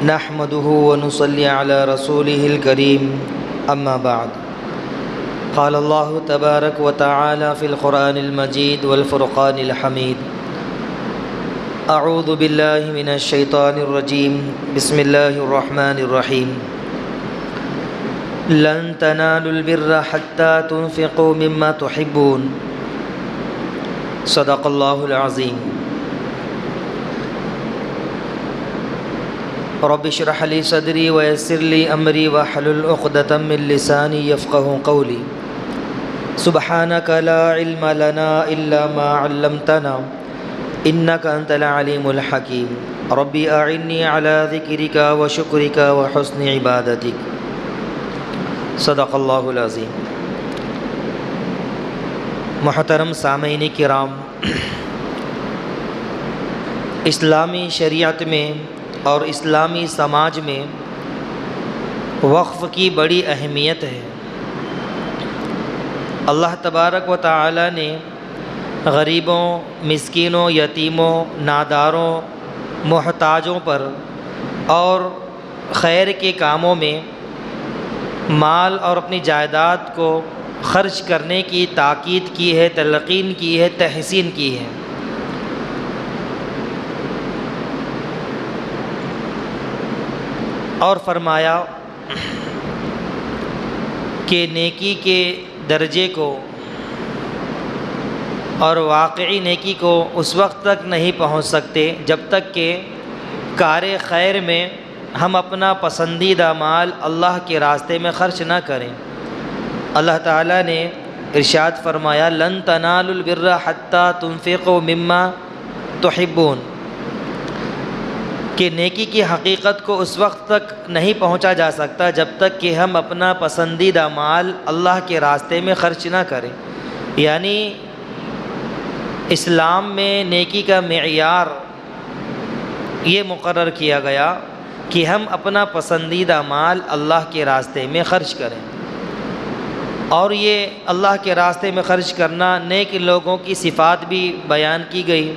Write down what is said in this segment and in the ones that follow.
نحمده ونصلي على رسوله الكريم أما بعد قال الله تبارك وتعالى في القرآن المجيد والفرقان الحميد أعوذ بالله من الشيطان الرجيم بسم الله الرحمن الرحيم لن تنالوا البر حتى تنفقوا مما تحبون صدق الله العظيم رب اشرح لي صدري ويسر لي أمري واحلل عقدة من لساني يفقهوا قولي سبحانك لا علم لنا إلا ما علمتنا إنك أنت العليم الحكيم ربي أعني على ذكرك وشكرك وحسن عبادتك صدق اللہ العظیم۔ محترم سامعین کرام، اسلامی شریعت میں اور اسلامی سماج میں وقف کی بڑی اہمیت ہے۔ اللہ تبارک و تعالی نے غریبوں، مسکینوں، یتیموں، ناداروں، محتاجوں پر اور خیر کے کاموں میں مال اور اپنی جائیداد کو خرچ کرنے کی تاکید کی ہے، تلقین کی ہے، تحسین کی ہے۔ اور فرمایا کہ نیکی کے درجے کو اور واقعی نیکی کو اس وقت تک نہیں پہنچ سکتے جب تک کہ کار خیر میں ہم اپنا پسندیدہ مال اللہ کے راستے میں خرچ نہ کریں۔ اللہ تعالیٰ نے ارشاد فرمایا لن تنالوا البر حتی تنفقوا مما تحبون، کہ نیکی کی حقیقت کو اس وقت تک نہیں پہنچا جا سکتا جب تک کہ ہم اپنا پسندیدہ مال اللہ کے راستے میں خرچ نہ کریں۔ یعنی اسلام میں نیکی کا معیار یہ مقرر کیا گیا کہ ہم اپنا پسندیدہ مال اللہ کے راستے میں خرچ کریں، اور یہ اللہ کے راستے میں خرچ کرنا نیک لوگوں کی صفات بھی بیان کی گئی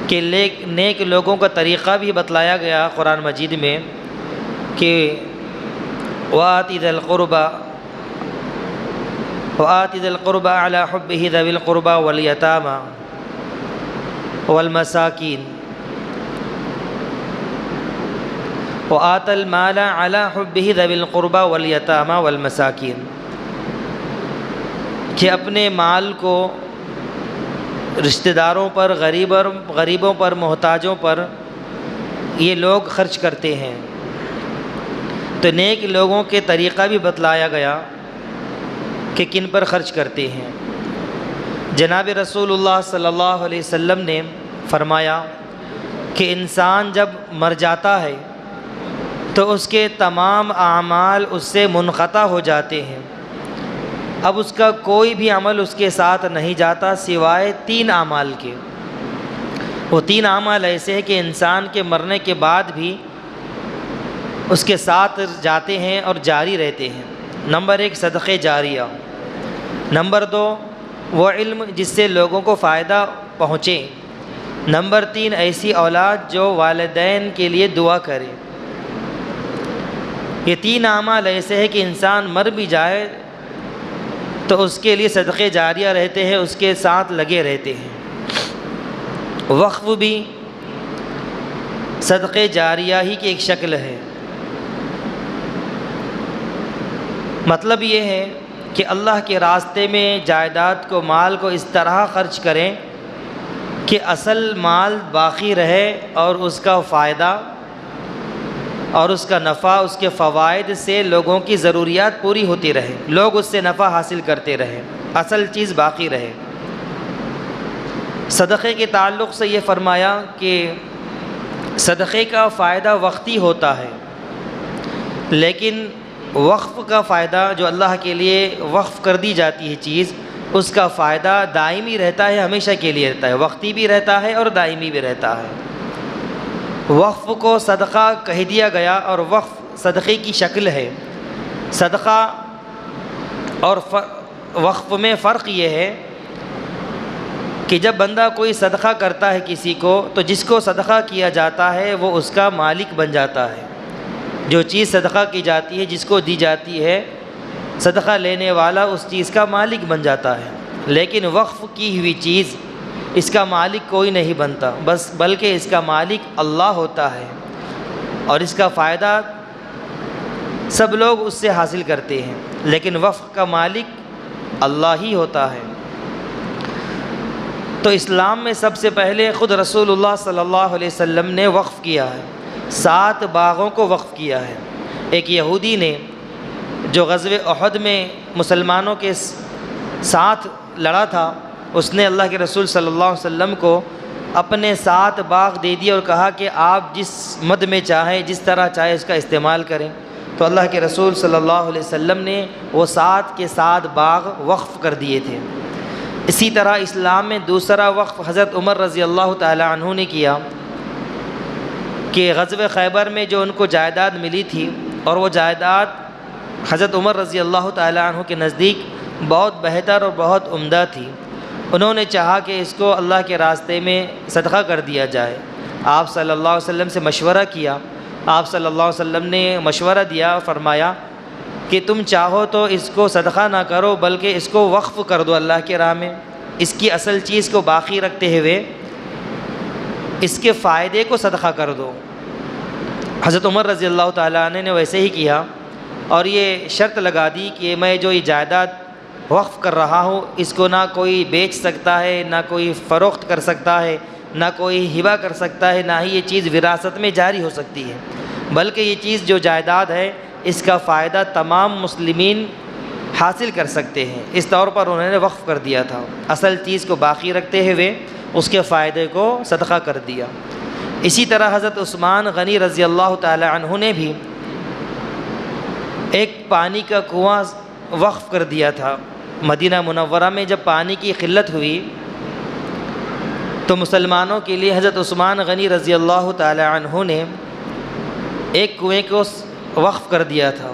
کہ نیک لوگوں کا طریقہ بھی بتلایا گیا قرآن مجید میں کہ وَآتِ ذَا الْقُرْبَى عَلَى حُبِّهِ ذَوِي الْقُرْبَى وَالْيَتَامَى وَالْمَسَاكِينِ وَآتَى الْمَالَ عَلَى حُبِّهِ ذَوِي الْقُرْبَى وَالْيَتَامَى وَالْمَسَاكِينِ، کہ اپنے مال کو رشتہ داروں پر، غریبوں پر، محتاجوں پر یہ لوگ خرچ کرتے ہیں۔ تو نیک لوگوں کے طریقہ بھی بتلایا گیا کہ کن پر خرچ کرتے ہیں۔ جناب رسول اللہ صلی اللہ علیہ وسلم نے فرمایا کہ انسان جب مر جاتا ہے تو اس کے تمام اعمال اس سے منقطع ہو جاتے ہیں، اب اس کا کوئی بھی عمل اس کے ساتھ نہیں جاتا سوائے 3 اعمال کے۔ وہ 3 اعمال ایسے ہیں کہ انسان کے مرنے کے بعد بھی اس کے ساتھ جاتے ہیں اور جاری رہتے ہیں۔ نمبر 1 صدقہ جاریہ، نمبر 2 وہ علم جس سے لوگوں کو فائدہ پہنچے، نمبر 3 ایسی اولاد جو والدین کے لیے دعا کرے۔ یہ 3 اعمال ایسے ہیں کہ انسان مر بھی جائے تو اس کے لیے صدقے جاریہ رہتے ہیں، اس کے ساتھ لگے رہتے ہیں۔ وقف بھی صدقے جاریہ ہی کی ایک شکل ہے۔ مطلب یہ ہے کہ اللہ کے راستے میں جائیداد کو، مال کو اس طرح خرچ کریں کہ اصل مال باقی رہے اور اس کا فائدہ اور اس کا نفع، اس کے فوائد سے لوگوں کی ضروریات پوری ہوتی رہے، لوگ اس سے نفع حاصل کرتے رہے، اصل چیز باقی رہے۔ صدقے کے تعلق سے یہ فرمایا کہ صدقے کا فائدہ وقتی ہوتا ہے، لیکن وقف کا فائدہ جو اللہ کے لیے وقف کر دی جاتی ہے چیز، اس کا فائدہ دائمی رہتا ہے، ہمیشہ کے لیے رہتا ہے، وقتی بھی رہتا ہے اور دائمی بھی رہتا ہے۔ وقف کو صدقہ کہہ دیا گیا اور وقف صدقے کی شکل ہے۔ صدقہ اور وقف میں فرق یہ ہے کہ جب بندہ کوئی صدقہ کرتا ہے کسی کو، تو جس کو صدقہ کیا جاتا ہے وہ اس کا مالک بن جاتا ہے۔ جو چیز صدقہ کی جاتی ہے، جس کو دی جاتی ہے، صدقہ لینے والا اس چیز کا مالک بن جاتا ہے۔ لیکن وقف کی ہوئی چیز، اس کا مالک کوئی نہیں بنتا، بلکہ اس کا مالک اللہ ہوتا ہے، اور اس کا فائدہ سب لوگ اس سے حاصل کرتے ہیں، لیکن وقف کا مالک اللہ ہی ہوتا ہے۔ تو اسلام میں سب سے پہلے خود رسول اللہ صلی اللہ علیہ وسلم نے وقف کیا ہے، 7 باغوں کو وقف کیا ہے۔ ایک یہودی نے جو غزوہ احد میں مسلمانوں کے ساتھ لڑا تھا، اس نے اللہ کے رسول صلی اللہ علیہ وسلم کو اپنے 7 باغ دے دیے اور کہا کہ آپ جس مد میں چاہیں، جس طرح چاہے اس کا استعمال کریں۔ تو اللہ کے رسول صلی اللہ علیہ وسلم نے وہ 7 کے 7 باغ وقف کر دیے تھے۔ اسی طرح اسلام میں دوسرا وقف حضرت عمر رضی اللہ تعالی عنہ نے کیا کہ غزوہ خیبر میں جو ان کو جائیداد ملی تھی، اور وہ جائیداد حضرت عمر رضی اللہ تعالی عنہ کے نزدیک بہت بہتر اور بہت عمدہ تھی، انہوں نے چاہا کہ اس کو اللہ کے راستے میں صدقہ کر دیا جائے۔ آپ صلی اللہ علیہ وسلم سے مشورہ کیا، آپ صلی اللہ علیہ وسلم نے مشورہ دیا، فرمایا کہ تم چاہو تو اس کو صدقہ نہ کرو، بلکہ اس کو وقف کر دو اللہ کے راہ میں، اس کی اصل چیز کو باقی رکھتے ہوئے اس کے فائدے کو صدقہ کر دو۔ حضرت عمر رضی اللہ تعالیٰ عنہ نے ویسے ہی کیا، اور یہ شرط لگا دی کہ میں جو یہ جائیداد وقف کر رہا ہوں، اس کو نہ کوئی بیچ سکتا ہے، نہ کوئی فروخت کر سکتا ہے، نہ کوئی ہبہ کر سکتا ہے، نہ ہی یہ چیز وراثت میں جاری ہو سکتی ہے، بلکہ یہ چیز جو جائیداد ہے اس کا فائدہ تمام مسلمین حاصل کر سکتے ہیں۔ اس طور پر انہوں نے وقف کر دیا تھا، اصل چیز کو باقی رکھتے ہوئے اس کے فائدے کو صدقہ کر دیا۔ اسی طرح حضرت عثمان غنی رضی اللہ تعالی عنہ نے بھی ایک پانی کا کنواں وقف کر دیا تھا۔ مدینہ منورہ میں جب پانی کی قلت ہوئی تو مسلمانوں کے لیے حضرت عثمان غنی رضی اللہ تعالی عنہ نے ایک کنویں کو وقف کر دیا تھا۔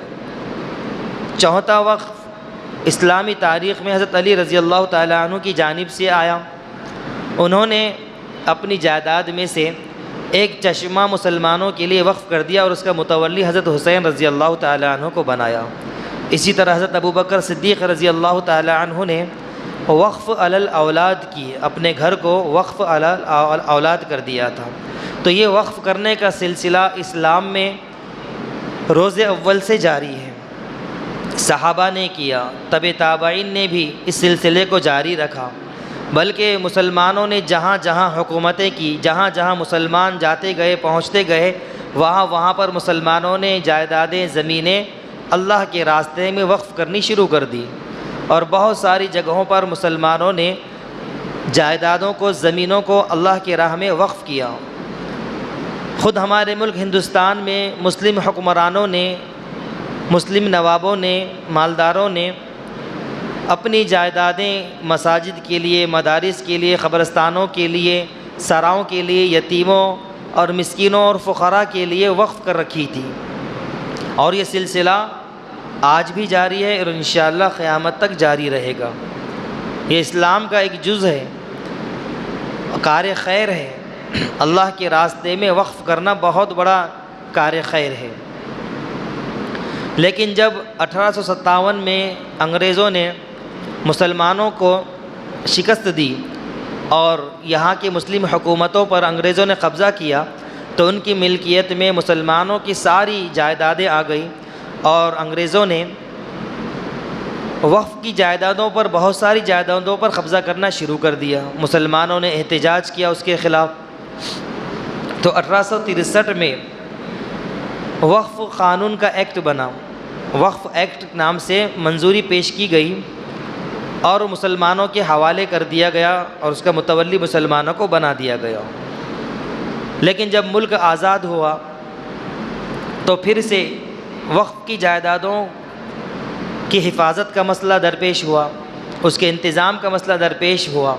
چوتھا وقف اسلامی تاریخ میں حضرت علی رضی اللہ تعالی عنہ کی جانب سے آیا، انہوں نے اپنی جائیداد میں سے ایک چشمہ مسلمانوں کے لیے وقف کر دیا، اور اس کا متولی حضرت حسین رضی اللہ تعالی عنہ کو بنایا۔ اسی طرح حضرت ابوبکر صدیق رضی اللہ تعالی عنہ نے وقف علی الاولاد کی، اپنے گھر کو وقف علی الاولاد کر دیا تھا۔ تو یہ وقف کرنے کا سلسلہ اسلام میں روز اول سے جاری ہے، صحابہ نے کیا، تبع تابعین نے بھی اس سلسلے کو جاری رکھا، بلکہ مسلمانوں نے جہاں جہاں حکومتیں کی، جہاں جہاں مسلمان جاتے گئے پہنچتے گئے، وہاں پر مسلمانوں نے جائیدادیں، زمینیں اللہ کے راستے میں وقف کرنی شروع کر دی، اور بہت ساری جگہوں پر مسلمانوں نے جائیدادوں کو، زمینوں کو اللہ کی راہ میں وقف کیا۔ خود ہمارے ملک ہندوستان میں مسلم حکمرانوں نے، مسلم نوابوں نے، مالداروں نے اپنی جائیدادیں مساجد کے لیے، مدارس کے لیے، قبرستانوں کے لیے، سراؤں کے لیے، یتیموں اور مسکینوں اور فقراء کے لیے وقف کر رکھی تھی، اور یہ سلسلہ آج بھی جاری ہے اور انشاءاللہ قیامت تک جاری رہے گا۔ یہ اسلام کا ایک جز ہے، کار خیر ہے، اللہ کے راستے میں وقف کرنا بہت بڑا کار خیر ہے۔ لیکن جب 1857 میں انگریزوں نے مسلمانوں کو شکست دی اور یہاں کی مسلم حکومتوں پر انگریزوں نے قبضہ کیا، تو ان کی ملکیت میں مسلمانوں کی ساری جائیدادیں آ گئیں، اور انگریزوں نے وقف کی جائیدادوں پر، بہت ساری جائیدادوں پر قبضہ کرنا شروع کر دیا۔ مسلمانوں نے احتجاج کیا اس کے خلاف، تو 1863 میں وقف قانون کا ایکٹ بنا، وقف ایکٹ نام سے منظوری پیش کی گئی اور مسلمانوں کے حوالے کر دیا گیا، اور اس کا متولی مسلمانوں کو بنا دیا گیا۔ لیکن جب ملک آزاد ہوا تو پھر سے وقف کی جائیدادوں کی حفاظت کا مسئلہ درپیش ہوا، اس کے انتظام کا مسئلہ درپیش ہوا۔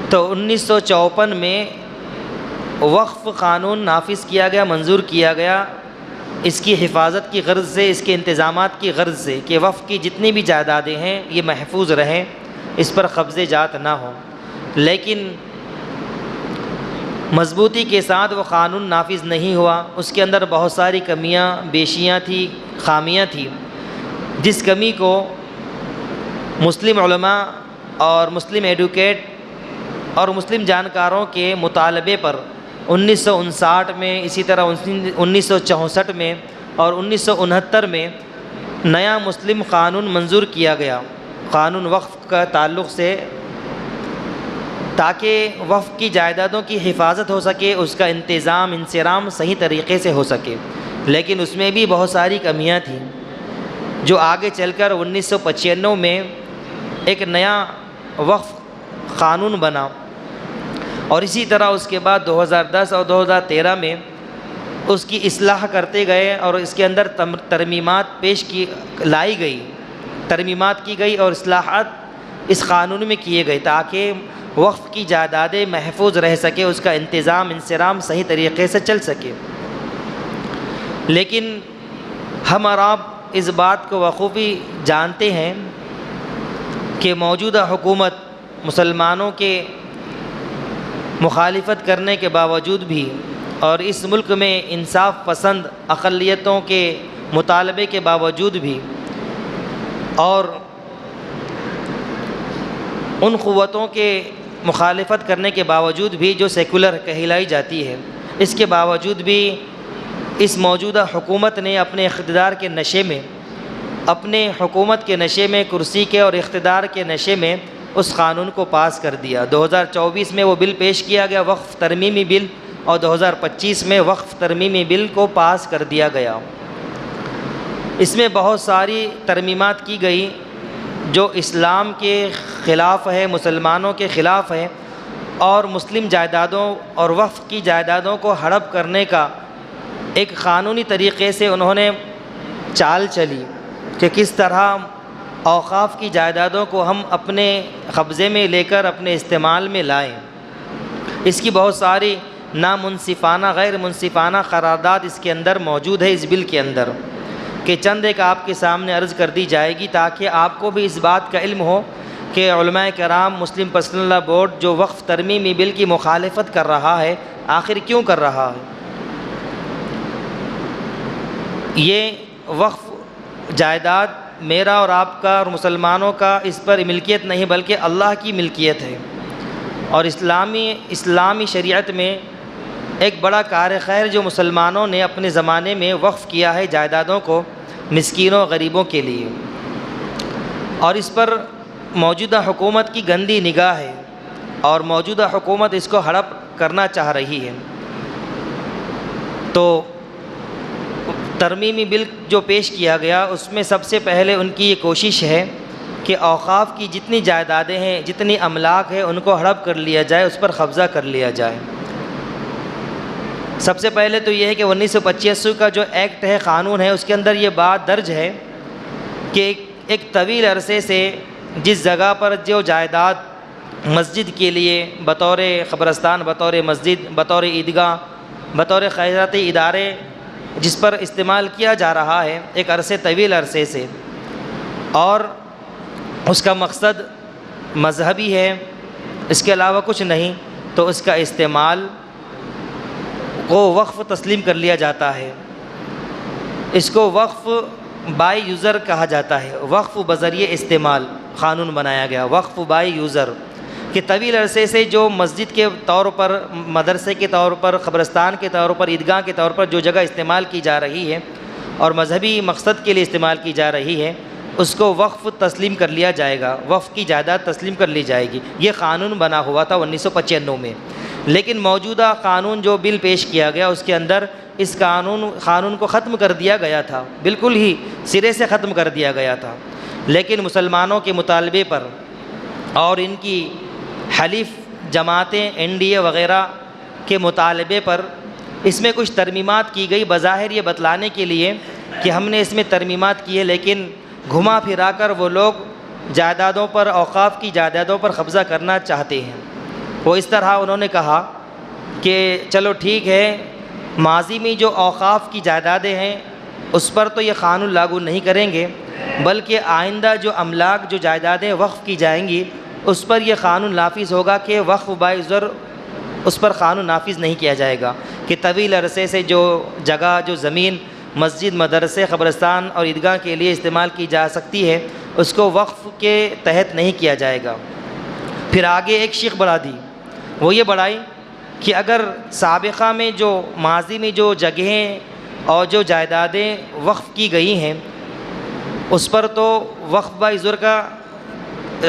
تو 1954 میں وقف قانون نافذ کیا گیا، منظور کیا گیا، اس کی حفاظت کی غرض سے، اس کے انتظامات کی غرض سے، کہ وقف کی جتنی بھی جائیدادیں ہیں یہ محفوظ رہیں، اس پر قبضے جات نہ ہوں، لیکن مضبوطی کے ساتھ وہ قانون نافذ نہیں ہوا۔ اس کے اندر بہت ساری کمیاں بیشیاں تھیں، خامیاں تھیں، جس کمی کو مسلم علماء اور مسلم ایڈوکیٹ اور مسلم جانکاروں کے مطالبے پر 1959 میں، اسی طرح 1964 میں اور 1969 میں نیا مسلم قانون منظور کیا گیا، قانون وقف کا تعلق سے، تاکہ وقف کی جائیدادوں کی حفاظت ہو سکے، اس کا انتظام انصرام صحیح طریقے سے ہو سکے۔ لیکن اس میں بھی بہت ساری کمیاں تھیں، جو آگے چل کر 1995 میں ایک نیا وقف قانون بنا، اور اسی طرح اس کے بعد 2010 اور 2013 میں اس کی اصلاح کرتے گئے اور اس کے اندر ترمیمات لائی گئی، ترمیمات کی گئی اور اصلاحات اس قانون میں کیے گئے، تاکہ وقف کی جائیدادیں محفوظ رہ سکے، اس کا انتظام انصرام صحیح طریقے سے چل سکے۔ لیکن ہم اور آپ اس بات کو بخوبی جانتے ہیں کہ موجودہ حکومت مسلمانوں کے مخالفت کرنے کے باوجود بھی، اور اس ملک میں انصاف پسند اقلیتوں کے مطالبے کے باوجود بھی، اور ان قوتوں کے مخالفت کرنے کے باوجود بھی جو سیکولر کہلائی جاتی ہے، اس کے باوجود بھی اس موجودہ حکومت نے اپنے اقتدار کے نشے میں، اپنے حکومت کے نشے میں، کرسی کے اور اقتدار کے نشے میں اس قانون کو پاس کر دیا۔ 2024 میں وہ بل پیش کیا گیا، وقف ترمیمی بل، اور 2025 میں وقف ترمیمی بل کو پاس کر دیا گیا۔ اس میں بہت ساری ترمیمات کی گئی جو اسلام کے خلاف ہے، مسلمانوں کے خلاف ہے، اور مسلم جائیدادوں اور وقف کی جائیدادوں کو ہڑپ کرنے کا ایک قانونی طریقے سے انہوں نے چال چلی کہ کس طرح اوقاف کی جائیدادوں کو ہم اپنے قبضے میں لے کر اپنے استعمال میں لائیں۔ اس کی بہت ساری نامنصفانہ، غیر منصفانہ قرارداد اس کے اندر موجود ہے، اس بل کے اندر، کہ چند ایک آپ کے سامنے عرض کر دی جائے گی تاکہ آپ کو بھی اس بات کا علم ہو کہ علماء کرام، مسلم پرسنل لا بورڈ جو وقف ترمیمی بل کی مخالفت کر رہا ہے، آخر کیوں کر رہا ہے۔ یہ وقف جائیداد میرا اور آپ کا اور مسلمانوں کا اس پر ملکیت نہیں بلکہ اللہ کی ملکیت ہے، اور اسلامی شریعت میں ایک بڑا کار خیر جو مسلمانوں نے اپنے زمانے میں وقف کیا ہے جائیدادوں کو مسکینوں غریبوں کے لیے، اور اس پر موجودہ حکومت کی گندی نگاہ ہے، اور موجودہ حکومت اس کو ہڑپ کرنا چاہ رہی ہے۔ تو ترمیمی بل جو پیش کیا گیا اس میں سب سے پہلے ان کی یہ کوشش ہے کہ اوقاف کی جتنی جائیدادیں ہیں، جتنی املاک ہے، ان کو ہڑپ کر لیا جائے، اس پر قبضہ کر لیا جائے۔ سب سے پہلے تو یہ ہے کہ 1985 کا جو ایکٹ ہے، قانون ہے، اس کے اندر یہ بات درج ہے کہ ایک طویل عرصے سے جس جگہ پر جو جائیداد مسجد کے لیے بطور قبرستان، بطور مسجد، بطور عیدگاہ، بطور خیراتی ادارے جس پر استعمال کیا جا رہا ہے ایک طویل عرصے سے، اور اس کا مقصد مذہبی ہے، اس کے علاوہ کچھ نہیں، تو اس کا استعمال کو وقف تسلیم کر لیا جاتا ہے۔ اس کو وقف بائی یوزر کہا جاتا ہے، وقف بذریعہ استعمال قانون بنایا گیا، وقف بائی یوزر، کہ طویل عرصے سے جو مسجد کے طور پر، مدرسے کے طور پر، قبرستان کے طور پر، عیدگاہ کے طور پر جو جگہ استعمال کی جا رہی ہے اور مذہبی مقصد کے لیے استعمال کی جا رہی ہے، اس کو وقف تسلیم کر لیا جائے گا، وقف کی جائیداد تسلیم کر لی جائے گی۔ یہ قانون بنا ہوا تھا 1995 میں، لیکن موجودہ قانون جو بل پیش کیا گیا اس کے اندر اس قانون کو ختم کر دیا گیا تھا، بالکل ہی سرے سے ختم کر دیا گیا تھا۔ لیکن مسلمانوں کے مطالبے پر اور ان کی حلیف جماعتیں NDA وغیرہ کے مطالبے پر اس میں کچھ ترمیمات کی گئی، بظاہر یہ بتلانے کے لیے کہ ہم نے اس میں ترمیمات کی ہے، لیکن گھما پھرا کر وہ لوگ جائیدادوں پر، اوقاف کی جائیدادوں پر قبضہ کرنا چاہتے ہیں۔ وہ اس طرح انہوں نے کہا کہ چلو ٹھیک ہے، ماضی میں جو اوقاف کی جائیدادیں ہیں اس پر تو یہ قانون لاگو نہیں کریں گے، بلکہ آئندہ جو املاک، جو جائیدادیں وقف کی جائیں گی اس پر یہ قانون نافذ ہوگا کہ وقف بائی زر اس پر قانون نافذ نہیں کیا جائے گا کہ طویل عرصے سے جو جگہ جو زمین مسجد مدرسے قبرستان اور عیدگاہ کے لیے استعمال کی جا سکتی ہے اس کو وقف کے تحت نہیں کیا جائے گا۔ پھر آگے ایک شیخ بڑھا دی، وہ یہ بڑھائی کہ اگر سابقہ میں جو ماضی میں جو جگہیں اور جو جائیدادیں وقف کی گئی ہیں اس پر تو وقف بائی زر کا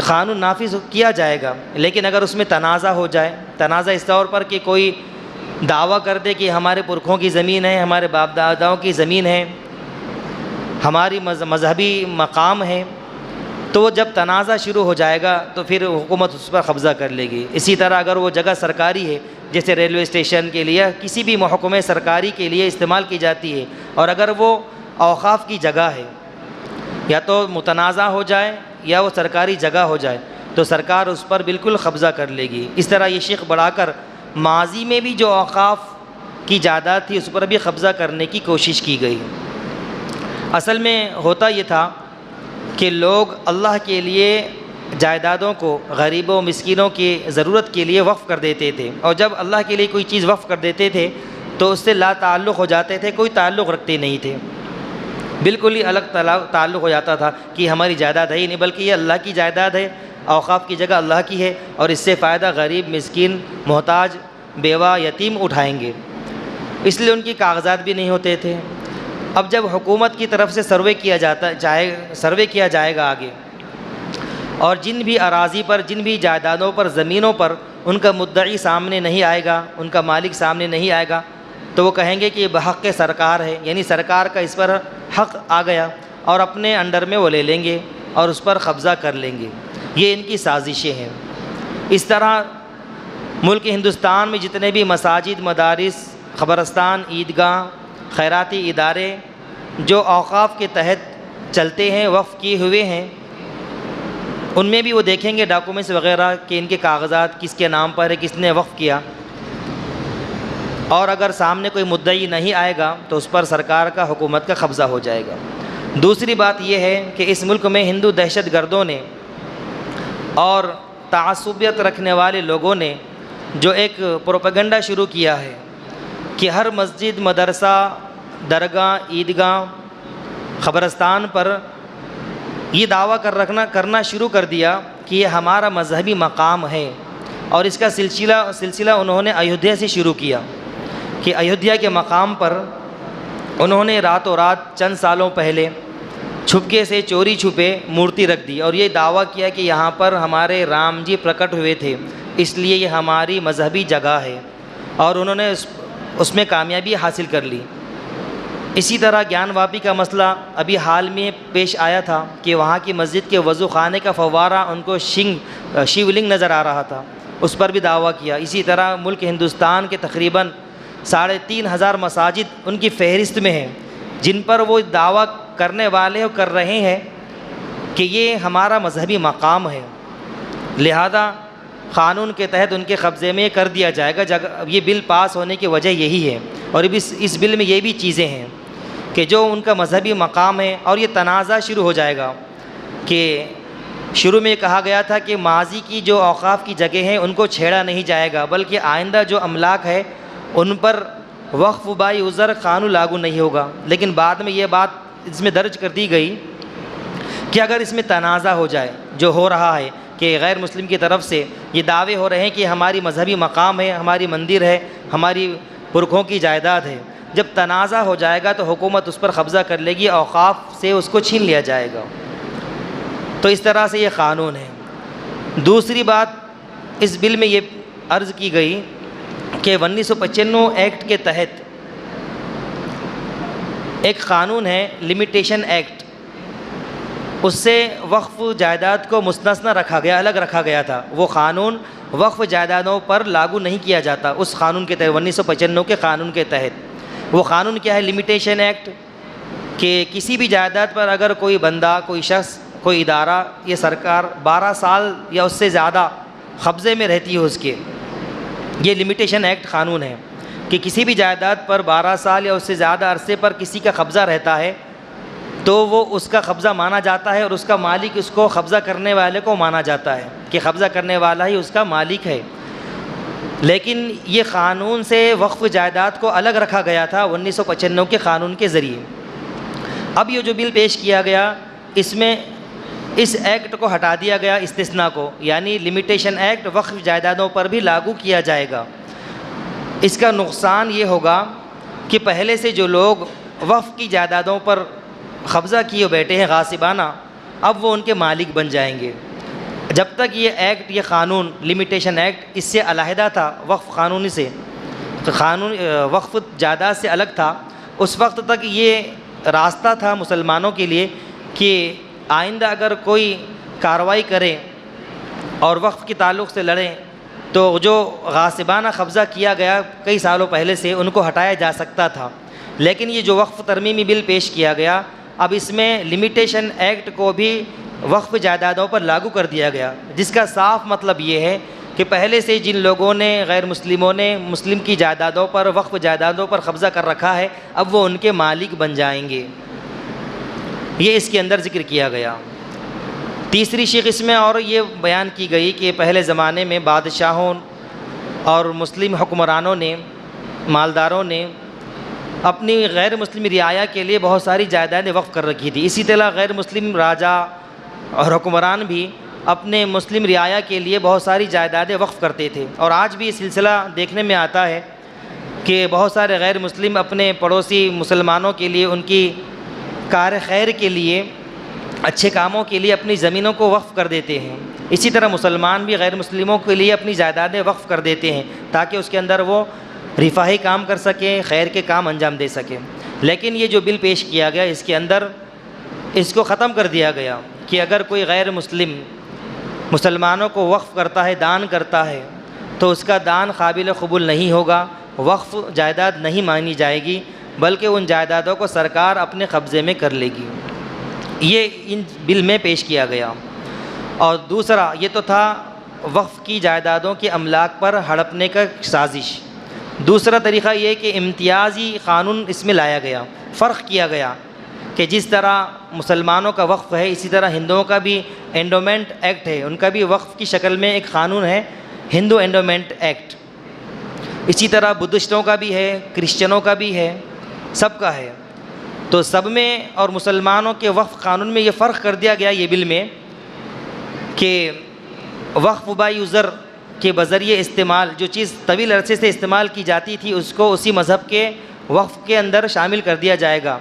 قانون نافذ کیا جائے گا، لیکن اگر اس میں تنازع ہو جائے، تنازع اس طور پر کہ کوئی دعویٰ کر دے کہ ہمارے پرکھوں کی زمین ہے، ہمارے باپ داداؤں کی زمین ہے، ہماری مذہبی مقام ہے، تو وہ جب تنازع شروع ہو جائے گا تو پھر حکومت اس پر قبضہ کر لے گی۔ اسی طرح اگر وہ جگہ سرکاری ہے، جیسے ریلوے اسٹیشن کے لیے کسی بھی محکمے سرکاری کے لیے استعمال کی جاتی ہے، اور اگر وہ اوقاف کی جگہ ہے یا تو متنازع ہو جائے یا وہ سرکاری جگہ ہو جائے تو سرکار اس پر بالکل قبضہ کر لے گی۔ اس طرح یہ شیخ بڑھا کر ماضی میں بھی جو اوقاف کی جائیداد تھی اس پر بھی قبضہ کرنے کی کوشش کی گئی۔ اصل میں ہوتا یہ تھا کہ لوگ اللہ کے لیے جائیدادوں کو غریبوں مسکینوں کی ضرورت کے لیے وقف کر دیتے تھے، اور جب اللہ کے لیے کوئی چیز وقف کر دیتے تھے تو اس سے لا تعلق ہو جاتے تھے، کوئی تعلق رکھتے نہیں تھے، بالکل ہی الگ تعلق ہو جاتا تھا کہ ہماری جائیداد ہے ہی نہیں، بلکہ یہ اللہ کی جائیداد ہے، اوقاف کی جگہ اللہ کی ہے، اور اس سے فائدہ غریب مسکین محتاج بیوہ یتیم اٹھائیں گے، اس لیے ان کی کاغذات بھی نہیں ہوتے تھے۔ اب جب حکومت کی طرف سے سروے کیا جائے گا آگے، اور جن بھی اراضی پر جن بھی جائیدادوں پر زمینوں پر ان کا مدعی سامنے نہیں آئے گا، ان کا مالک سامنے نہیں آئے گا، تو وہ کہیں گے کہ یہ بحق سرکار ہے، یعنی سرکار کا اس پر حق آ گیا، اور اپنے انڈر میں وہ لے لیں گے اور اس پر قبضہ کر لیں گے۔ یہ ان کی سازشیں ہیں۔ اس طرح ملک ہندوستان میں جتنے بھی مساجد، مدارس، قبرستان، عیدگاہ، خیراتی ادارے جو اوقاف کے تحت چلتے ہیں، وقف کیے ہوئے ہیں، ان میں بھی وہ دیکھیں گے ڈاکومنٹس وغیرہ کہ ان کے کاغذات کس کے نام پر ہے، کس نے وقف کیا، اور اگر سامنے کوئی مدعی نہیں آئے گا تو اس پر سرکار کا حکومت کا قبضہ ہو جائے گا۔ دوسری بات یہ ہے کہ اس ملک میں ہندو دہشت گردوں نے اور تعصبیت رکھنے والے لوگوں نے جو ایک پروپیگنڈا شروع کیا ہے کہ ہر مسجد، مدرسہ، درگاہ، عیدگاہ، قبرستان پر یہ دعویٰ کرنا شروع کر دیا کہ یہ ہمارا مذہبی مقام ہے، اور اس کا سلسلہ انہوں نے ایودھیا سے شروع کیا کہ ایودھیا کے مقام پر انہوں نے راتوں رات چند سالوں پہلے چھپکے سے چوری چھپے مورتی رکھ دی، اور یہ دعویٰ کیا کہ یہاں پر ہمارے رام جی پرکٹ ہوئے تھے، اس لیے یہ ہماری مذہبی جگہ ہے، اور انہوں نے اس میں کامیابی حاصل کر لی۔ اسی طرح گیان واپی کا مسئلہ ابھی حال میں پیش آیا تھا کہ وہاں کی مسجد کے وضو خانے کا فوارہ ان کو شیو لنگ نظر آ رہا تھا، اس پر بھی دعویٰ کیا۔ اسی طرح ملک ہندوستان کے تقریباً 3,500 مساجد ان کی فہرست میں ہیں جن پر وہ دعویٰ کرنے والے کر رہے ہیں کہ یہ ہمارا مذہبی مقام ہے، لہذا قانون کے تحت ان کے قبضے میں کر دیا جائے گا۔ یہ بل پاس ہونے کی وجہ یہی ہے، اور اس بل میں یہ بھی چیزیں ہیں کہ جو ان کا مذہبی مقام ہے، اور یہ تنازع شروع ہو جائے گا کہ شروع میں کہا گیا تھا کہ ماضی کی جو اوقاف کی جگہ ہیں ان کو چھیڑا نہیں جائے گا، بلکہ آئندہ جو املاک ہے ان پر وقف بائی عذر قانون لاگو نہیں ہوگا، لیکن بعد میں یہ بات اس میں درج کر دی گئی کہ اگر اس میں تنازع ہو جائے، جو ہو رہا ہے کہ غیر مسلم کی طرف سے یہ دعوے ہو رہے ہیں کہ ہماری مذہبی مقام ہے، ہماری مندر ہے، ہماری پرکھوں کی جائیداد ہے، جب تنازع ہو جائے گا تو حکومت اس پر قبضہ کر لے گی، اوقاف سے اس کو چھین لیا جائے گا۔ تو اس طرح سے یہ قانون ہے۔ دوسری بات اس بل میں یہ عرض کی گئی کہ 1995 ایکٹ کے تحت ایک قانون ہے لمیٹیشن ایکٹ، اس سے وقف جائیداد کو مستثنی رکھا گیا، الگ رکھا گیا تھا۔ وہ قانون وقف جائیدادوں پر لاگو نہیں کیا جاتا اس قانون کے تحت، 1995 کے قانون کے تحت۔ وہ قانون کیا ہے؟ لمیٹیشن ایکٹ، کہ کسی بھی جائیداد پر اگر کوئی بندہ، کوئی شخص، کوئی ادارہ یا سرکار 12 سال یا اس سے زیادہ قبضے میں رہتی ہے اس کے، یہ لمیٹیشن ایکٹ قانون ہے کہ کسی بھی جائیداد پر 12 سال یا اس سے زیادہ عرصے پر کسی کا قبضہ رہتا ہے تو وہ اس کا قبضہ مانا جاتا ہے، اور اس کا مالک اس کو قبضہ کرنے والے کو مانا جاتا ہے۔ کہ قبضہ کرنے والا ہی اس کا مالک ہے، لیکن یہ قانون سے وقف جائیداد کو الگ رکھا گیا تھا 1995 کے قانون کے ذریعے۔ اب یہ جو بل پیش کیا گیا اس میں اس ایکٹ کو ہٹا دیا گیا، استثناء کو، یعنی لمیٹیشن ایکٹ وقف جائیدادوں پر بھی لاگو کیا جائے گا۔ اس کا نقصان یہ ہوگا کہ پہلے سے جو لوگ وقف کی جائیدادوں پر قبضہ کیے بیٹھے ہیں غاصبانہ، اب وہ ان کے مالک بن جائیں گے۔ جب تک یہ ایکٹ، یہ قانون لمیٹیشن ایکٹ اس سے علیحدہ تھا، وقف قانون سے، وقف جائیداد سے الگ تھا، اس وقت تک یہ راستہ تھا مسلمانوں کے لیے کہ آئندہ اگر کوئی کارروائی کرے اور وقف کے تعلق سے لڑیں تو جو غاصبانہ قبضہ کیا گیا کئی سالوں پہلے سے ان کو ہٹایا جا سکتا تھا۔ لیکن یہ جو وقف ترمیمی بل پیش کیا گیا، اب اس میں لمیٹیشن ایکٹ کو بھی وقف جائیدادوں پر لاگو کر دیا گیا، جس کا صاف مطلب یہ ہے کہ پہلے سے جن لوگوں نے، غیر مسلموں نے مسلم کی جائیدادوں پر، وقف جائیدادوں پر قبضہ کر رکھا ہے، اب وہ ان کے مالک بن جائیں گے۔ یہ اس کے اندر ذکر کیا گیا۔ تیسری شق اس میں اور یہ بیان کی گئی کہ پہلے زمانے میں بادشاہوں اور مسلم حکمرانوں نے، مالداروں نے اپنی غیر مسلم رعایا کے لیے بہت ساری جائیدادیں وقف کر رکھی تھی۔ اسی طرح غیر مسلم راجا اور حکمران بھی اپنے مسلم رعایا کے لیے بہت ساری جائیدادیں وقف کرتے تھے، اور آج بھی یہ سلسلہ دیکھنے میں آتا ہے کہ بہت سارے غیر مسلم اپنے پڑوسی مسلمانوں کے لیے، ان کی کار خیر کے لیے، اچھے کاموں کے لیے اپنی زمینوں کو وقف کر دیتے ہیں۔ اسی طرح مسلمان بھی غیر مسلموں کے لیے اپنی جائیدادیں وقف کر دیتے ہیں تاکہ اس کے اندر وہ رفاہی کام کر سکیں، خیر کے کام انجام دے سکیں۔ لیکن یہ جو بل پیش کیا گیا اس کے اندر اس کو ختم کر دیا گیا کہ اگر کوئی غیر مسلم مسلمانوں کو وقف کرتا ہے، دان کرتا ہے، تو اس کا دان قابل قبول نہیں ہوگا، وقف جائیداد نہیں مانی جائے گی، بلکہ ان جائیدادوں کو سرکار اپنے قبضے میں کر لے گی۔ یہ ان بل میں پیش کیا گیا۔ اور دوسرا یہ تو تھا وقف کی جائیدادوں کے املاک پر ہڑپنے کا سازش۔ دوسرا طریقہ یہ کہ امتیازی قانون اس میں لایا گیا، فرق کیا گیا کہ جس طرح مسلمانوں کا وقف ہے اسی طرح ہندوؤں کا بھی اینڈومنٹ ایکٹ ہے، ان کا بھی وقف کی شکل میں ایک قانون ہے، ہندو اینڈومنٹ ایکٹ۔ اسی طرح بدھسٹوں کا بھی ہے، کرسچنوں کا بھی ہے، سب کا ہے۔ تو سب میں اور مسلمانوں کے وقف قانون میں یہ فرق کر دیا گیا یہ بل میں کہ وقف با یوزر کے بذریعے استعمال، جو چیز طویل عرصے سے استعمال کی جاتی تھی اس کو اسی مذہب کے وقف کے اندر شامل کر دیا جائے گا۔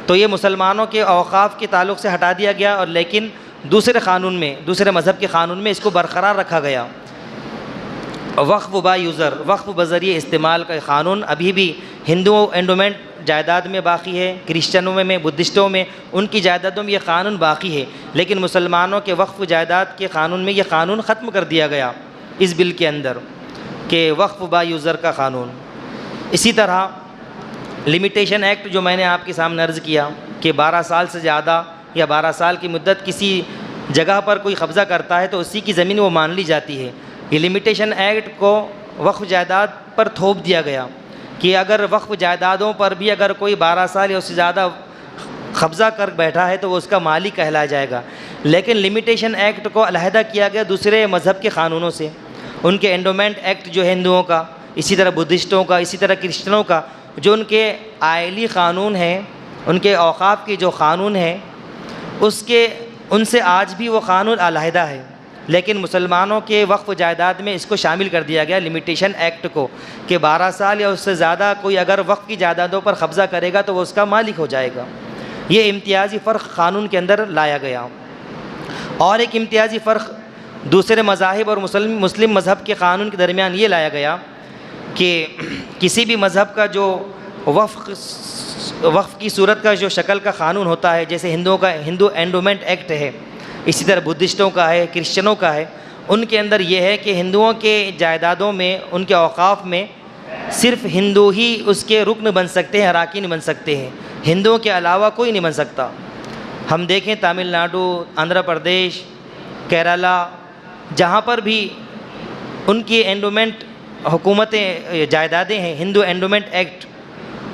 تو یہ مسلمانوں کے اوقاف کے تعلق سے ہٹا دیا گیا، اور لیکن دوسرے قانون میں، دوسرے مذہب کے قانون میں اس کو برقرار رکھا گیا۔ وقف با یوزر، وقف بذریعے استعمال کا قانون ابھی بھی ہندو اینڈومنٹ جائیداد میں باقی ہے، کرسچنوں میں، بدھسٹوں میں، ان کی جائیدادوں میں یہ قانون باقی ہے، لیکن مسلمانوں کے وقف جائیداد کے قانون میں یہ قانون ختم کر دیا گیا اس بل کے اندر کہ وقف با یوزر کا قانون۔ اسی طرح لمیٹیشن ایکٹ جو میں نے آپ کے سامنے عرض کیا کہ 12 سال سے زیادہ یا 12 سال کی مدت کسی جگہ پر کوئی قبضہ کرتا ہے تو اسی کی زمین وہ مان لی جاتی ہے۔ یہ لمیٹیشن ایکٹ کو وقف جائیداد پر تھوپ دیا گیا کہ اگر وقف جائیدادوں پر بھی اگر کوئی 12 سال یا اس سے زیادہ قبضہ کر بیٹھا ہے تو وہ اس کا مالک کہلایا جائے گا۔ لیکن لمیٹیشن ایکٹ کو علیحدہ کیا گیا دوسرے مذہب کے قانونوں سے، ان کے اینڈومنٹ ایکٹ جو ہے ہندوؤں کا، اسی طرح بدھسٹوں کا، اسی طرح کرسچنوں کا، جو ان کے آئلی قانون ہیں، ان کے اوقاف کے جو قانون ہیں، ان سے آج بھی وہ قانون علیحدہ ہے، لیکن مسلمانوں کے وقف جائیداد میں اس کو شامل کر دیا گیا لمیٹیشن ایکٹ کو کہ 12 سال یا اس سے زیادہ کوئی اگر وقف کی جائیدادوں پر قبضہ کرے گا تو وہ اس کا مالک ہو جائے گا۔ یہ امتیازی فرق قانون کے اندر لایا گیا۔ اور ایک امتیازی فرق دوسرے مذاہب اور مسلم مذہب کے قانون کے درمیان یہ لایا گیا کہ کسی بھی مذہب کا جو وقف کی صورت کا جو شکل کا قانون ہوتا ہے، جیسے ہندوؤں کا ہندو اینڈومنٹ ایکٹ ہے، اسی طرح بدھسٹوں کا ہے، کرسچنوں کا ہے، ان کے اندر یہ ہے کہ ہندوؤں کے جائیدادوں میں، ان کے اوقاف میں صرف ہندو ہی اس کے رکن بن سکتے ہیں، اراکین بن سکتے ہیں، ہندوؤں کے علاوہ کوئی نہیں بن سکتا۔ ہم دیکھیں تامل ناڈو، آندھرا پردیش، کیرالہ، جہاں پر بھی ان کی اینڈومنٹ حکومتیں جائیدادیں ہیں، ہندو اینڈومنٹ ایکٹ،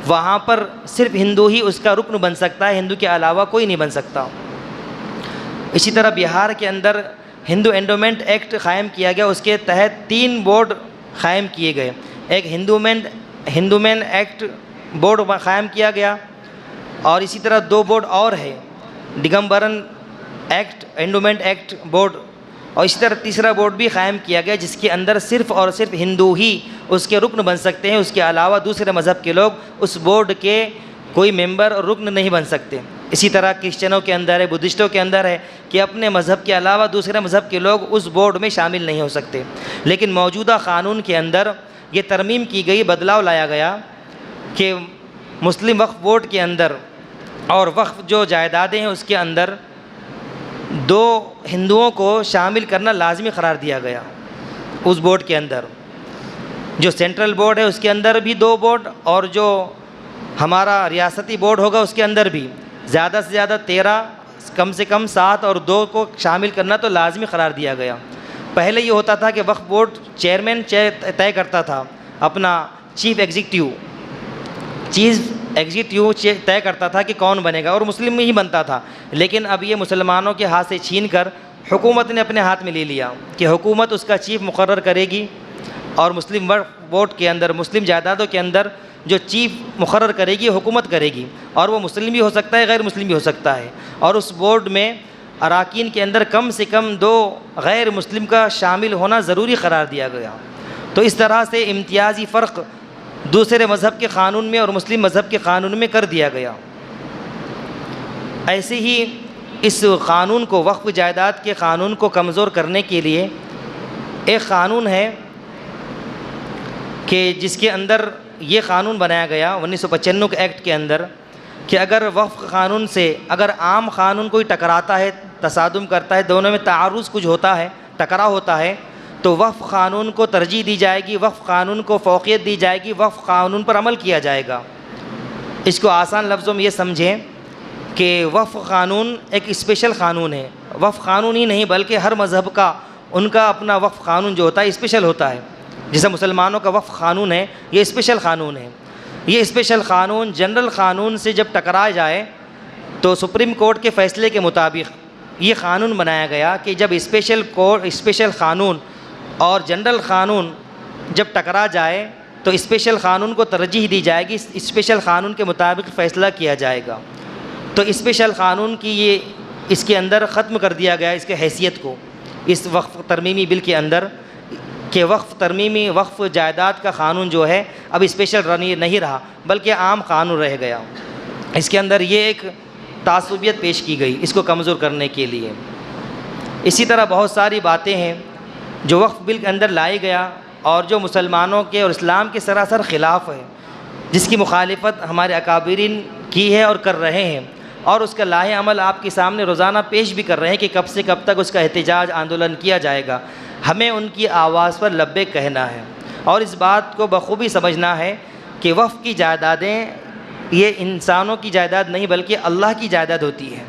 وہاں پر صرف ہندو ہی اس کا رکن بن سکتا ہے، ہندو کے علاوہ کوئی نہیں بن سکتا۔ اسی طرح بہار کے اندر ہندو اینڈومنٹ ایکٹ قائم کیا گیا، اس کے تحت 3 بورڈ قائم کیے گئے۔ ایک ہندومین ایکٹ بورڈ قائم کیا گیا، اور اسی طرح 2 بورڈ اور ہے، ڈگمبرن ایکٹ، اینڈومنٹ ایکٹ بورڈ، اور اسی طرح تیسرا بورڈ بھی قائم کیا گیا جس کے اندر صرف اور صرف ہندو ہی اس کے رکن بن سکتے ہیں، اس کے علاوہ دوسرے مذہب کے لوگ اس بورڈ کے کوئی ممبر اور رکن نہیں بن سکتے۔ اسی طرح کرسچنوں کے اندر ہے، بدھسٹوں کے اندر ہے کہ اپنے مذہب کے علاوہ دوسرے مذہب کے لوگ اس بورڈ میں شامل نہیں ہو سکتے۔ لیکن موجودہ قانون کے اندر یہ ترمیم کی گئی، بدلاؤ لایا گیا کہ مسلم وقف بورڈ کے اندر اور وقف جو جائیدادیں ہیں اس کے اندر 2 ہندوؤں کو شامل کرنا لازمی قرار دیا گیا۔ اس بورڈ کے اندر جو سینٹرل بورڈ ہے اس کے اندر بھی 2 بورڈ، اور جو ہمارا ریاستی بورڈ ہوگا اس کے اندر بھی زیادہ سے زیادہ 13، کم سے کم 7 اور 2 کو شامل کرنا تو لازمی قرار دیا گیا۔ پہلے یہ ہوتا تھا کہ وقف بورڈ چیئرمین طے کرتا تھا، اپنا چیف ایگزیکٹیو طے کرتا تھا کہ کون بنے گا، اور مسلم میں ہی بنتا تھا۔ لیکن اب یہ مسلمانوں کے ہاتھ سے چھین کر حکومت نے اپنے ہاتھ میں لے لیا کہ حکومت اس کا چیف مقرر کرے گی، اور مسلم وقف بورڈ کے اندر، مسلم جائیدادوں کے اندر جو چیف مقرر کرے گی حکومت کرے گی، اور وہ مسلم بھی ہو سکتا ہے، غیر مسلم بھی ہو سکتا ہے۔ اور اس بورڈ میں اراکین کے اندر کم سے کم 2 غیر مسلم کا شامل ہونا ضروری قرار دیا گیا۔ تو اس طرح سے امتیازی فرق دوسرے مذہب کے قانون میں اور مسلم مذہب کے قانون میں کر دیا گیا۔ ایسے ہی اس قانون کو، وقف جائیداد کے قانون کو کمزور کرنے کے لیے ایک قانون ہے کہ جس کے اندر یہ قانون بنایا گیا 1995 کے ایکٹ کے اندر کہ اگر وقف قانون سے اگر عام قانون کوئی ٹکراتا ہے، تصادم کرتا ہے، دونوں میں تعارض کچھ ہوتا ہے، ٹکراؤ ہوتا ہے، تو وقف قانون کو ترجیح دی جائے گی، وقف قانون کو فوقیت دی جائے گی، وقف قانون پر عمل کیا جائے گا۔ اس کو آسان لفظوں میں یہ سمجھیں کہ وقف قانون ایک اسپیشل قانون ہے۔ وقف قانون ہی نہیں بلکہ ہر مذہب کا ان کا اپنا وقف قانون جو ہوتا ہے اسپیشل ہوتا ہے۔ جیسے مسلمانوں کا وقف قانون ہے، یہ اسپیشل قانون ہے۔ یہ اسپیشل قانون جنرل قانون سے جب ٹکرا جائے تو سپریم کورٹ کے فیصلے کے مطابق یہ قانون بنایا گیا کہ جب اسپیشل قانون اور جنرل قانون جب ٹکرا جائے تو اسپیشل قانون کو ترجیح دی جائے گی، اسپیشل قانون کے مطابق فیصلہ کیا جائے گا۔ تو اسپیشل قانون کی اس کے اندر ختم کر دیا گیا اس کے حیثیت کو، اس وقف ترمیمی بل کے اندر، کہ وقف جائیداد کا قانون جو ہے اب اسپیشل نہیں رہا بلکہ عام قانون رہ گیا۔ اس کے اندر یہ ایک تعصبیت پیش کی گئی اس کو کمزور کرنے کے لیے۔ اسی طرح بہت ساری باتیں ہیں جو وقف بل کے اندر لائی گیا اور جو مسلمانوں کے اور اسلام کے سراسر خلاف ہے، جس کی مخالفت ہمارے اکابرین کی ہے اور کر رہے ہیں، اور اس کا لاہ عمل آپ کے سامنے روزانہ پیش بھی کر رہے ہیں کہ کب سے کب تک اس کا احتجاج آندولن کیا جائے گا۔ ہمیں ان کی آواز پر لبیک کہنا ہے اور اس بات کو بخوبی سمجھنا ہے کہ وقف کی جائیدادیں یہ انسانوں کی جائیداد نہیں بلکہ اللہ کی جائیداد ہوتی ہے۔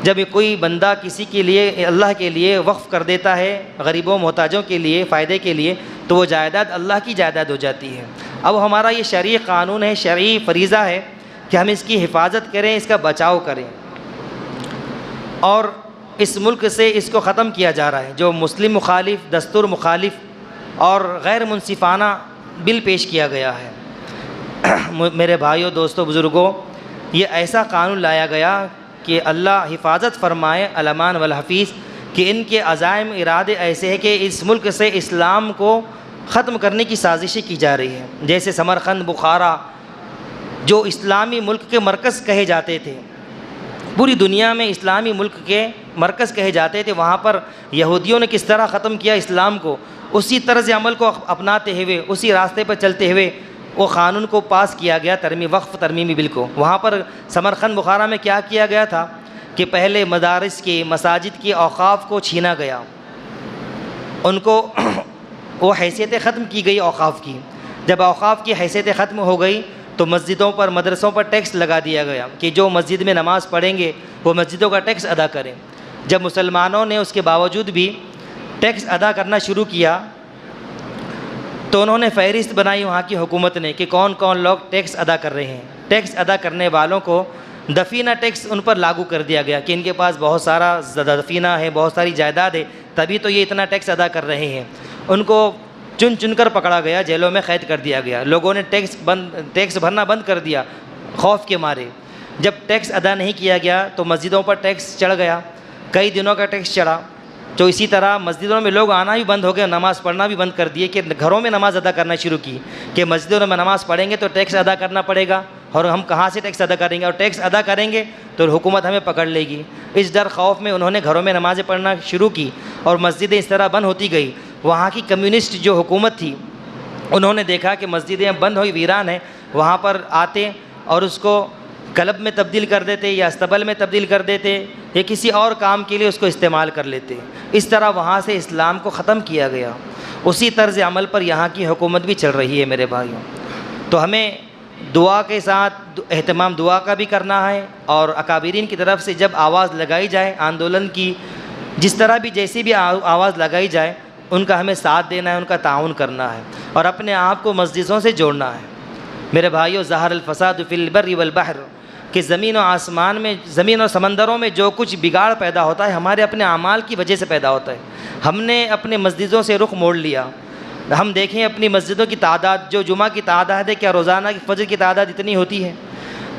جب کوئی بندہ کسی کے لیے، اللہ کے لیے وقف کر دیتا ہے، غریبوں محتاجوں کے لیے، فائدے کے لیے، تو وہ جائیداد اللہ کی جائیداد ہو جاتی ہے۔ اب ہمارا یہ شرعی قانون ہے، شرعی فریضہ ہے کہ ہم اس کی حفاظت کریں، اس کا بچاؤ کریں، اور اس ملک سے اس کو ختم کیا جا رہا ہے۔ جو مسلم مخالف، دستور مخالف اور غیر منصفانہ بل پیش کیا گیا ہے، میرے بھائیوں، دوستوں، بزرگوں، یہ ایسا قانون لایا گیا کہ اللہ حفاظت فرمائے الامان والحفیظ، کہ ان کے عزائم ارادے ایسے ہیں کہ اس ملک سے اسلام کو ختم کرنے کی سازشیں کی جا رہی ہیں۔ جیسے سمرقند، بخارا، جو اسلامی ملک کے مرکز کہے جاتے تھے، پوری دنیا میں اسلامی ملک کے مرکز کہے جاتے تھے، وہاں پر یہودیوں نے کس طرح ختم کیا اسلام کو، اسی طرز عمل کو اپناتے ہوئے، اسی راستے پر چلتے ہوئے وہ قانون کو پاس کیا گیا، وقف ترمیمی بل کو۔ وہاں پر سمرقند، بخارا میں کیا کیا گیا تھا کہ پہلے مدارس کے، مساجد کے اوقاف کو چھینا گیا، ان کو وہ حیثیتیں ختم کی گئی اوقاف کی۔ جب اوقاف کی حیثیتیں ختم ہو گئی تو مسجدوں پر، مدرسوں پر ٹیکس لگا دیا گیا کہ جو مسجد میں نماز پڑھیں گے وہ مسجدوں کا ٹیکس ادا کریں۔ جب مسلمانوں نے اس کے باوجود بھی ٹیکس ادا کرنا شروع کیا تو انہوں نے فہرست بنائی وہاں کی حکومت نے کہ کون کون لوگ ٹیکس ادا کر رہے ہیں۔ ٹیکس ادا کرنے والوں کو دفینہ ٹیکس ان پر لاگو کر دیا گیا کہ ان کے پاس بہت سارا دفینہ ہے، بہت ساری جائیداد ہے، تبھی تو یہ اتنا ٹیکس ادا کر رہے ہیں۔ ان کو چن کر پکڑا گیا، جیلوں میں قید کر دیا گیا۔ لوگوں نے ٹیکس بھرنا بند کر دیا خوف کے مارے۔ جب ٹیکس ادا نہیں کیا گیا تو مسجدوں پر ٹیکس چڑھ گیا، کئی دنوں کا ٹیکس چڑھا۔ تو اسی طرح مسجدوں میں لوگ آنا بھی بند ہو گئے، نماز پڑھنا بھی بند کر دیے کہ گھروں میں نماز ادا کرنا شروع کی کہ مسجدوں میں نماز پڑھیں گے تو ٹیکس ادا کرنا پڑے گا، اور ہم کہاں سے ٹیکس ادا کریں گے، اور ٹیکس ادا کریں گے تو حکومت ہمیں پکڑ لے گی۔ اس ڈر خوف میں انہوں نے گھروں میں نمازیں پڑھنا شروع کی اور مسجدیں اس طرح بند ہوتی گئی۔ وہاں کی کمیونسٹ جو حکومت تھی انہوں نے دیکھا کہ مسجدیں بند ہوئی ویران ہیں، وہاں پر آتے اور اس کو کلب میں تبدیل کر دیتے یا استبل میں تبدیل کر دیتے یا کسی اور کام کے لیے اس کو استعمال کر لیتے۔ اس طرح وہاں سے اسلام کو ختم کیا گیا۔ اسی طرز عمل پر یہاں کی حکومت بھی چل رہی ہے میرے بھائیوں۔ تو ہمیں دعا کے ساتھ اہتمام دعا کا بھی کرنا ہے، اور اکابرین کی طرف سے جب آواز لگائی جائے آندولن کی، جس طرح بھی جیسی بھی آواز لگائی جائے ان کا ہمیں ساتھ دینا ہے، ان کا تعاون کرنا ہے، اور اپنے آپ کو مسجدوں سے جوڑنا ہے۔ میرے بھائیوں، ظہر الفساد فی البر والبحر، کہ زمین و آسمان میں، زمین اور سمندروں میں جو کچھ بگاڑ پیدا ہوتا ہے ہمارے اپنے اعمال کی وجہ سے پیدا ہوتا ہے۔ ہم نے اپنے مسجدوں سے رخ موڑ لیا۔ ہم دیکھیں اپنی مسجدوں کی تعداد، جو جمعہ کی تعداد ہے، کیا روزانہ کی فجر کی تعداد اتنی ہوتی ہے؟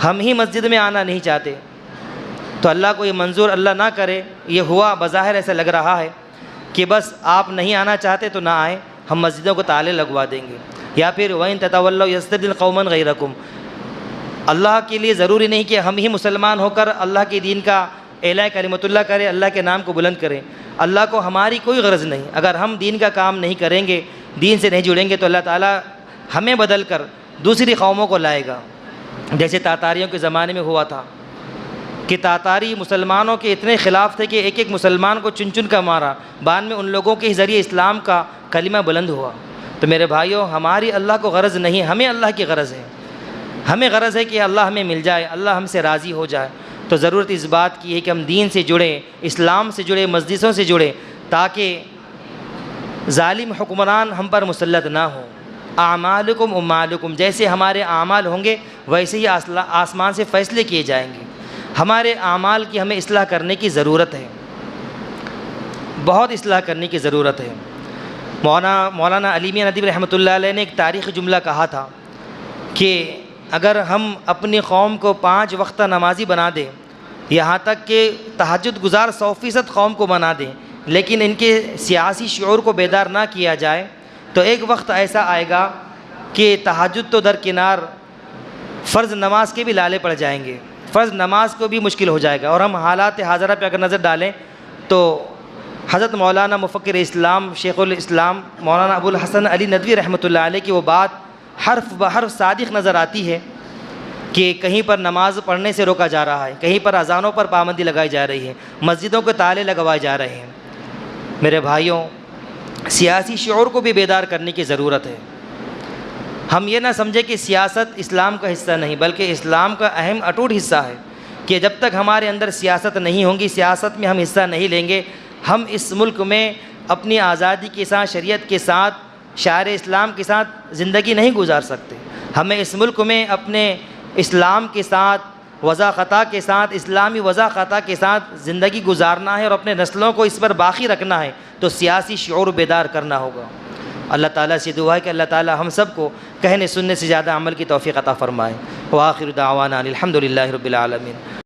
ہم ہی مسجد میں آنا نہیں چاہتے۔ تو اللہ کو یہ منظور اللہ نہ کرے، یہ ہوا بظاہر ایسا لگ رہا ہے کہ بس آپ نہیں آنا چاہتے تو نہ آئیں، ہم مسجدوں کو تالے لگوا دیں گے، یا پھر وَإِن تَتَوَلَّوْا يَسْتَبْدِلْ قَوْمًا غَيْرَكُمْ۔ اللہ کے لیے ضروری نہیں کہ ہم ہی مسلمان ہو کر اللہ کے دین کا اعلاء کلمۃ اللہ کریں، اللہ کے نام کو بلند کریں۔ اللہ کو ہماری کوئی غرض نہیں۔ اگر ہم دین کا کام نہیں کریں گے، دین سے نہیں جڑیں گے، تو اللہ تعالیٰ ہمیں بدل کر دوسری قوموں کو لائے گا، جیسے تاتاریوں کے زمانے میں ہوا تھا کہ تاتاری مسلمانوں کے اتنے خلاف تھے کہ ایک ایک مسلمان کو چن کر مارا، بعد میں ان لوگوں کے ذریعے اسلام کا کلمہ بلند ہوا۔ تو میرے بھائیوں، ہماری اللہ کو غرض نہیں، ہمیں اللہ کی غرض ہے۔ ہمیں غرض ہے کہ اللہ ہمیں مل جائے، اللہ ہم سے راضی ہو جائے۔ تو ضرورت اس بات کی ہے کہ ہم دین سے جڑیں، اسلام سے جڑیں، مسجدوں سے جڑیں، تاکہ ظالم حکمران ہم پر مسلط نہ ہوں۔ اعمالکم امالکم، جیسے ہمارے اعمال ہوں گے ویسے ہی آسمان سے فیصلے کیے جائیں گے۔ ہمارے اعمال کی ہمیں اصلاح کرنے کی ضرورت ہے، بہت اصلاح کرنے کی ضرورت ہے۔ مولانا علی میاں ندوی رحمۃ اللہ علیہ نے ایک تاریخی جملہ کہا تھا کہ اگر ہم اپنی قوم کو 5 وقتہ نمازی بنا دیں، یہاں تک کہ تہجد گزار 100% قوم کو بنا دیں، لیکن ان کے سیاسی شعور کو بیدار نہ کیا جائے، تو ایک وقت ایسا آئے گا کہ تہجد تو درکنار، فرض نماز کے بھی لالے پڑ جائیں گے، فرض نماز کو بھی مشکل ہو جائے گا۔ اور ہم حالات حاضرہ پہ اگر نظر ڈالیں تو حضرت مولانا مفکر اسلام شیخ الاسلام مولانا ابو الحسن علی ندوی رحمۃ اللہ علیہ کی وہ بات حرف بحرف صادق نظر آتی ہے کہ کہیں پر نماز پڑھنے سے روکا جا رہا ہے، کہیں پر اذانوں پر پابندی لگائی جا رہی ہے، مسجدوں کے تالے لگوائے جا رہے ہیں۔ میرے بھائیوں، سیاسی شعور کو بھی بیدار کرنے کی ضرورت ہے۔ ہم یہ نہ سمجھیں کہ سیاست اسلام کا حصہ نہیں، بلکہ اسلام کا اہم اٹوٹ حصہ ہے کہ جب تک ہمارے اندر سیاست نہیں ہوں گی، سیاست میں ہم حصہ نہیں لیں گے، ہم اس ملک میں اپنی آزادی کے ساتھ، شریعت کے ساتھ، شعائر اسلام کے ساتھ زندگی نہیں گزار سکتے۔ ہمیں اس ملک میں اپنے اسلام کے ساتھ، وضع خطا کے ساتھ، اسلامی وضع خطا کے ساتھ زندگی گزارنا ہے اور اپنے نسلوں کو اس پر باقی رکھنا ہے، تو سیاسی شعور بیدار کرنا ہوگا۔ اللہ تعالیٰ سے دعا ہے کہ اللہ تعالیٰ ہم سب کو کہنے سننے سے زیادہ عمل کی توفیق عطا فرمائے۔ وآخر دعوانا الحمد للہ رب العالمین۔